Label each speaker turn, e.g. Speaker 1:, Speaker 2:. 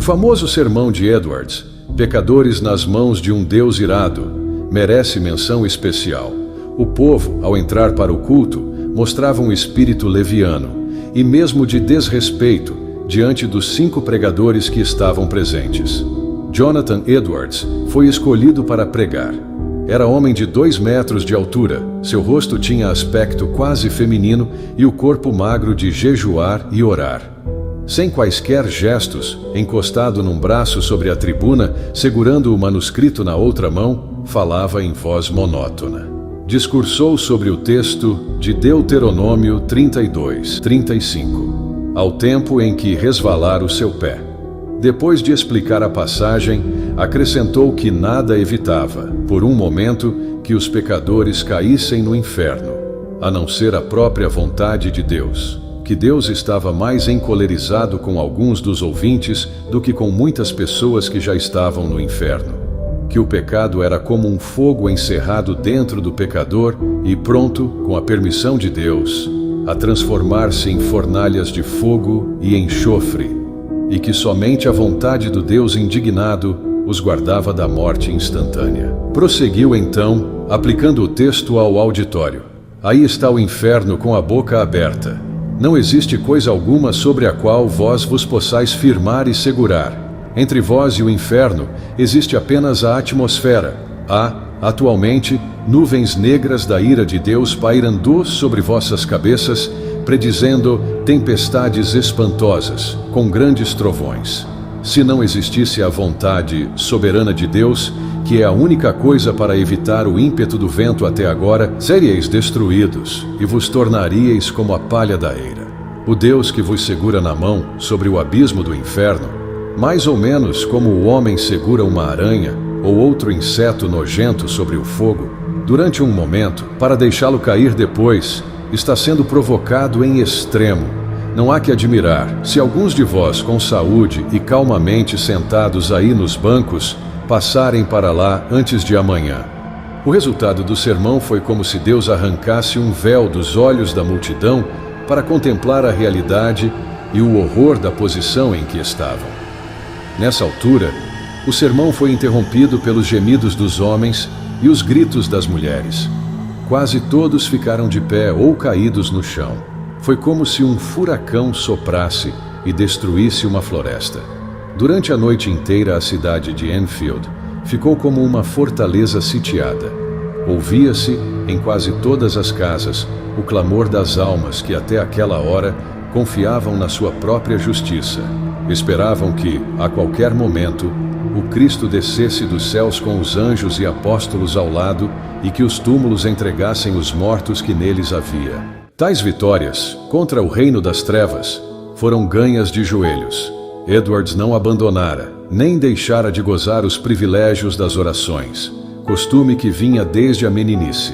Speaker 1: famoso sermão de Edwards, Pecadores nas mãos de um Deus irado, merece menção especial. O povo, ao entrar para o culto, mostrava um espírito leviano e mesmo de desrespeito diante dos 5 pregadores que estavam presentes. Jonathan Edwards foi escolhido para pregar. Era homem de 2 metros de altura, seu rosto tinha aspecto quase feminino e o corpo magro de jejuar e orar. Sem quaisquer gestos, encostado num braço sobre a tribuna, segurando o manuscrito na outra mão, falava em voz monótona. Discursou sobre o texto de Deuteronômio 32:35, ao tempo em que resvalara o seu pé. Depois de explicar a passagem, acrescentou que nada evitava, por um momento, que os pecadores caíssem no inferno, a não ser a própria vontade de Deus, que Deus estava mais encolerizado com alguns dos ouvintes do que com muitas pessoas que já estavam no inferno, que o pecado era como um fogo encerrado dentro do pecador e pronto, com a permissão de Deus, a transformar-se em fornalhas de fogo e enxofre, e que somente a vontade do Deus indignado os guardava da morte instantânea. Prosseguiu então, aplicando o texto ao auditório. Aí está o inferno com a boca aberta. Não existe coisa alguma sobre a qual vós vos possais firmar e segurar. Entre vós e o inferno existe apenas a atmosfera. Há, atualmente, nuvens negras da ira de Deus pairando sobre vossas cabeças, predizendo tempestades espantosas, com grandes trovões. Se não existisse a vontade soberana de Deus, que é a única coisa para evitar o ímpeto do vento até agora, seríeis destruídos e vos tornaríeis como a palha da eira. O Deus que vos segura na mão sobre o abismo do inferno, mais ou menos como o homem segura uma aranha ou outro inseto nojento sobre o fogo, durante um momento, para deixá-lo cair depois, está sendo provocado em extremo. Não há que admirar se alguns de vós, com saúde e calmamente sentados aí nos bancos, passarem para lá antes de amanhã. O resultado do sermão foi como se Deus arrancasse um véu dos olhos da multidão para contemplar a realidade e o horror da posição em que estavam. Nessa altura, o sermão foi interrompido pelos gemidos dos homens e os gritos das mulheres. Quase todos ficaram de pé ou caídos no chão. Foi como se um furacão soprasse e destruísse uma floresta. Durante a noite inteira, a cidade de Enfield ficou como uma fortaleza sitiada. Ouvia-se, em quase todas as casas, o clamor das almas que até aquela hora confiavam na sua própria justiça. Esperavam que, a qualquer momento, o Cristo descesse dos céus com os anjos e apóstolos ao lado e que os túmulos entregassem os mortos que neles havia. Tais vitórias, contra o reino das trevas, foram ganhas de joelhos. Edwards não abandonara, nem deixara de gozar os privilégios das orações, costume que vinha desde a meninice.